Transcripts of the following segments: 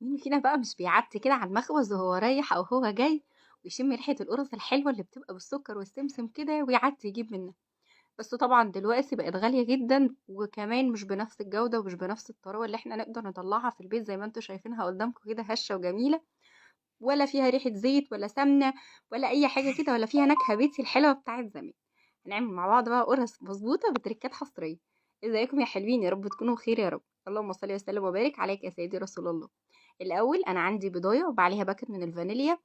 مين فينا بقى مش بيعدي كده على المخبز وهو رايح او هو جاي، ويشم ريحة القرص الحلوة اللي بتبقى بالسكر والسمسم كده ويعدي يجيب منها. بس طبعا دلوقتي بقت غالية جدا، وكمان مش بنفس الجودة ومش بنفس الطراوة اللي احنا نقدر نطلعها في البيت زي ما انتوا شايفينها قدامكم كده هشة وجميلة، ولا فيها ريحة زيت ولا سمنة ولا اي حاجة كده، ولا فيها نكهة بيتي الحلوة بتاعت زمان. هنعمل مع بعض بقى قرص مظبوطة بتركات حصرية. ازيكم يا حلوين؟ يا رب تكونوا بخير يا رب. اللهم صل وسلم وبارك عليك يا سيدي رسول الله. الاول انا عندي بضايه وعليها باكت من الفانيليا،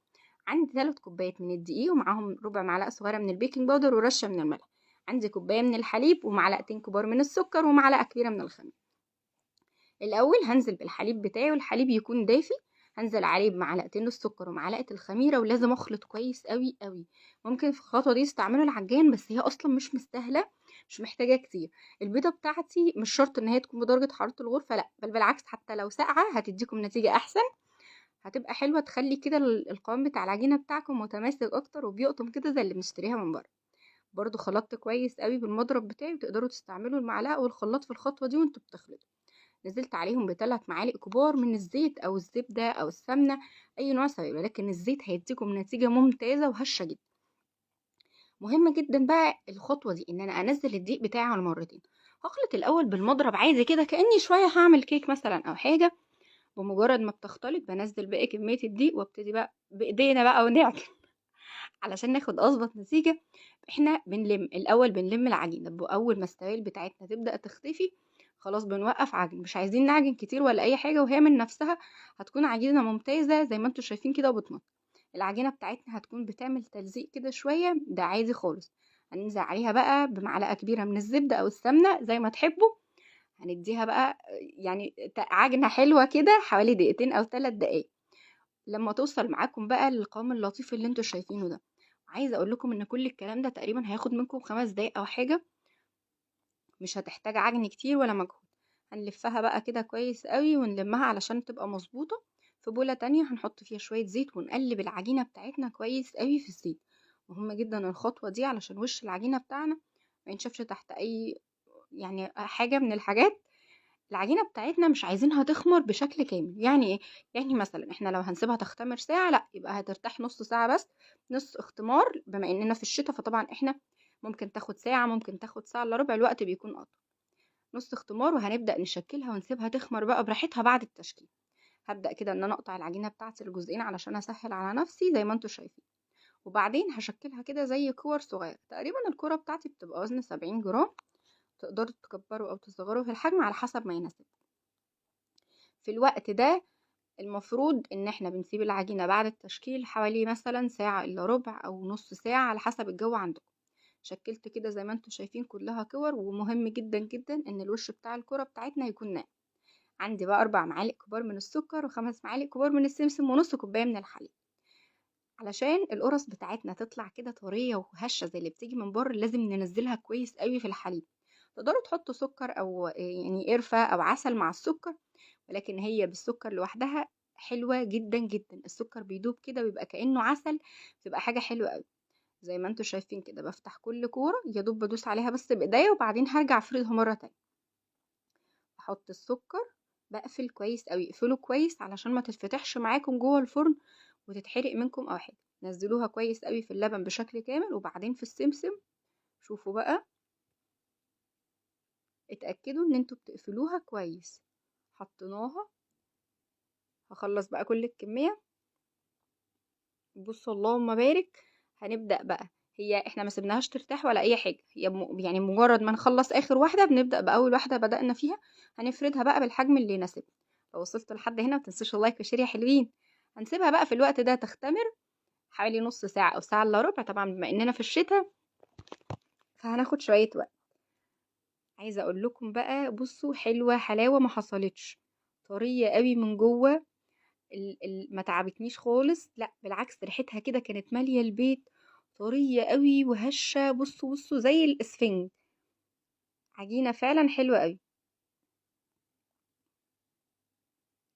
عندي 3 كوبايات من الدقيق ومعاهم ربع معلقه صغيره من البيكنج باودر ورشه من الملح، عندي كوبايه من الحليب ومعلقتين كبار من السكر ومعلقه كبيره من الخميره. الاول هنزل بالحليب بتاعي والحليب يكون دافي، هنزل عليه بمعلقتين السكر ومعلقه الخميره ولازم اخلط كويس قوي قوي. ممكن في الخطوه دي استعملوا العجان بس هي اصلا مش مستاهله، مش محتاجه كتير. البيضه بتاعتي مش شرط ان هي تكون بدرجه حراره الغرفه، لا بل بالعكس، حتى لو ساقعه هتديكم نتيجه احسن، هتبقى حلوه تخلي كده القوام بتاع العجينه بتاعكم متماسك اكتر وبيقطم كده زي اللي بنشتريها من بره. برضو خلطت كويس قوي بالمضرب بتاعي، وتقدروا تستعملوا المعلقه والخلاط في الخطوه دي وانتوا بتخلطوا. نزلت عليهم ب3 معالق كبار من الزيت او الزبده او السمنه، اي نوع سوائل، ولكن الزيت هيديكم نتيجه ممتازه وهشه جدا. مهم جدا بقى الخطوه دي ان انا انزل الدقيق بتاعي على مرتين. هخلط الاول بالمضرب عادي كده كاني شويه هعمل كيك مثلا او حاجه. بمجرد ما بتختلط بنزل باقي كميه الدقيق وابتدي بقى بايدينا بقى ونعجن علشان ناخد اظبط نتيجه. احنا بنلم العجينه، باول ما السوائل بتاعتنا تبدا تختفي خلاص بنوقف عجن، مش عايزين نعجن كتير ولا اي حاجه، وهي من نفسها هتكون عجينه ممتازه زي ما انتم شايفين كده وبتنط. العجينه بتاعتنا هتكون بتعمل تلزيق كده شويه، ده عادي خالص. هننزل عليها بقى بمعلقه كبيره من الزبده او السمنه زي ما تحبوا. هنديها بقى يعني عجنه حلوه كده حوالي دقيقتين او 3 دقايق، لما توصل معاكم بقى للقوام اللطيف اللي انتوا شايفينه ده. عايزه اقول لكم ان كل الكلام ده تقريبا هياخد منكم 5 دقايق او حاجه، مش هتحتاج عجن كتير ولا مجهود. هنلفها بقى كده كويس قوي ونلمها علشان تبقى مظبوطه. في بوله تانية هنحط فيها شويه زيت ونقلب العجينه بتاعتنا كويس قوي في الزيت. مهم جدا الخطوه دي علشان وش العجينه بتاعنا ما ينشفش تحت اي يعني حاجه من الحاجات. العجينة بتاعتنا مش عايزينها تخمر بشكل كامل، يعني ايه؟ يعني مثلا احنا لو هنسيبها تختمر ساعة، لا يبقى هترتاح نص ساعة بس. نص اختمار بما اننا في الشتاء فطبعا احنا ممكن تاخد ساعة، ممكن تاخد ساعة الا ربع، الوقت بيكون اطول. نص اختمار وهنبدأ نشكلها ونسيبها تخمر بقى براحتها بعد التشكيل. هبدأ كده ان انا اقطع العجينة بتاعتي لجزئين علشان اسهل على نفسي زي ما انتوا شايفين، وبعدين هشكلها كده زي كور صغيرة. تقريبا الكرة بتاعتي بتبقى وزن 70 جرام، تقدروا تكبروا او تصغروا في الحجم على حسب ما يناسب. في الوقت ده المفروض ان احنا بنسيب العجينة بعد التشكيل حوالي مثلا ساعة الا ربع او نص ساعة على حسب الجو عندكم. شكلت كده زي ما انتم شايفين كلها كور، ومهم جدا جدا ان الوش بتاع الكرة بتاعتنا يكون ناعم. عندي بقى 4 معالق كبار من السكر و5 معالق كبار من السمسم ونص كوباية من الحليب. علشان القرص بتاعتنا تطلع كده طرية وهشة زي اللي بتيجي من بره لازم ننزلها كويس قوي في الحليب. تقدروا تحطوا سكر او يعني قرفة او عسل مع السكر، ولكن هي بالسكر لوحدها حلوة جدا جدا. السكر بيدوب كده ويبقى كأنه عسل، بتبقى حاجة حلوة قوي. زي ما انتوا شايفين كده بفتح كل كورة يا دوب بدوس عليها بس بايديا، وبعدين هرجع افردها مرة تانية. احط السكر، بقفل كويس قوي، اقفله كويس علشان ما تتفتحش معاكم جوه الفرن وتتحرق منكم او حاجة. نزلوها كويس قوي في اللبن بشكل كامل وبعدين في السمسم. شوفوا بقى، اتأكدوا ان انتوا بتقفلوها كويس. حطيناها، هخلص بقى كل الكمية. بصوا اللهم بارك. هنبدأ بقى، هي احنا ما سيبناهاش ترتاح ولا اي حاجة، هي يعني مجرد ما نخلص اخر واحدة بنبدأ بأول واحدة بدأنا فيها. هنفردها بقى بالحجم اللي يناسبنا. لو وصلت لحد هنا متنسوش اللايك والشير يا حلوين. هنسيبها بقى في الوقت ده تختمر حوالي نص ساعة او ساعة الا ربع، طبعا بما اننا في الشتاء فهناخد شوية وقت. عايزة اقول لكم بقى بصوا، حلوة حلاوة ما حصلتش، طرية قوي من جوه. ما تعبتنيش خالص، لا بالعكس ريحتها كده كانت مالية البيت، طرية قوي وهشة. بصوا بصوا زي الاسفنج، عجينة فعلا حلوة قوي.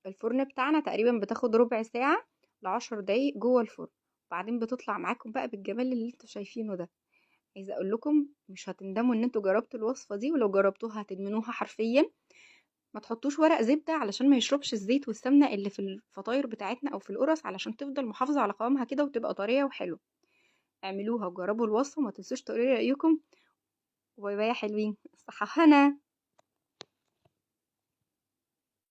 الفرن بتاعنا تقريبا بتاخد ربع ساعة ل10 دقايق جوه الفرن، وبعدين بتطلع معاكم بقى بالجمال اللي انتوا شايفينه ده. عايزة اقول لكم مش هتندموا ان انتوا جربتوا الوصفة دي، ولو جربتوها هتدمنوها حرفيا. ما تحطوش ورق زبدة علشان ما يشربش الزيت والسمنة اللي في الفطاير بتاعتنا او في القرص، علشان تفضل محافظة على قوامها كده وتبقى طرية وحلوة. اعملوها وجربوا الوصفة، وما تنسوش تقولوا لي رأيكم. وباي باي يا حلوين، الصحة هنا.